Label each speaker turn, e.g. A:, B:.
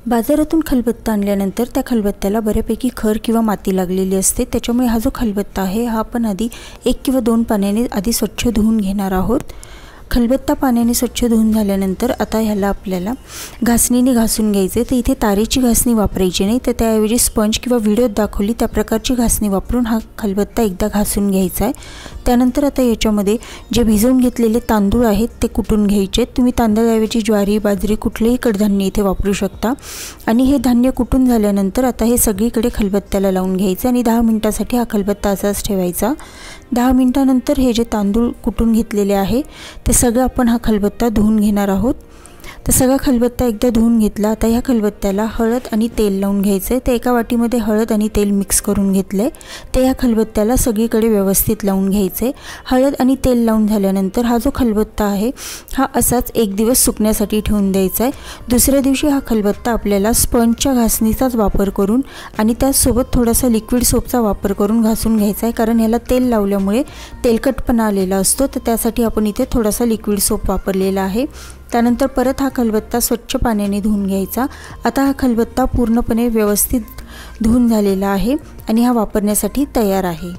A: बाजारातून खलबत्ता आणल्यानंतर त्या खलबत्त्याला बऱ्यापैकी खर किंवा माती लागलेली असते। त्याच्यामुळे हा जो खलबत्ता आहे हा आपण आधी 1 किंवा 2 पाण्याने आधी स्वच्छ धुवून घेणार आहोत। खलबत्ता पाण्याने स्वच्छ धुवून झाल्यानंतर आता ह्याला आपल्याला घासणीने घासून घ्यायचे। तर इथे तारेची घासणी वापरायची नाही, तर त्याऐवजी स्पंज किंवा व्हिडिओत दाखवली त्या प्रकारची घासणी वापरून हा खलबत्ता एकदा घासून घ्यायचा आहे। त्यानंतर आता याच्यामध्ये जे भिजवून घेतलेले तांदूळ आहेत ते कुटून घ्यायचे। तुम्ही तांदळाऐवजी ज्वारी, बाजरी कुठलेही कडधान्य इथे वापरू शकता। आणि हे धान्य कुटून झाल्यानंतर आता हे सगळीकडे खलबत्त्याला लावून घ्यायचं आणि 10 मिनिटांसाठी हा खलबत्ता असाच ठेवायचा। 10 मिनिटांनंतर हे जे तांदूळ कुटून घेतलेले आहे ते सगळं आपण हा खलबत्ता धुवून घेणार आहोत। तर सगळा खलबत्ता एकदा धुवून घेतला। आता ह्या खलबत्त्याला हळद आणि तेल लावून घ्यायचं आहे। ते एका वाटीमध्ये हळद आणि तेल मिक्स करून घेतले, ते ह्या खलबत्त्याला सगळीकडे व्यवस्थित लावून घ्यायचे। हळद आणि तेल लावून झाल्यानंतर हा जो खलबत्ता आहे हा असाच 1 दिवस सुकण्यासाठी ठेवून द्यायचा आहे। दुसऱ्या दिवशी हा खलबत्ता आपल्याला स्पंजच्या घासणीचाच वापर करून आणि त्यासोबत थोडासा लिक्विड सोपचा वापर करून घासून घ्यायचा आहे, कारण ह्याला तेल लावल्यामुळे तेलकटपणा आलेला असतो। तर त्यासाठी आपण इथे थोडासा लिक्विड सोप वापरलेला आहे। त्यानंतर परत हा खलबत्ता स्वच्छ पाण्याने धुवून घ्यायचा। आता हा खलबत्ता पूर्णपणे व्यवस्थित धुवून झालेला आहे आणि हा वापरण्यासाठी तयार आहे।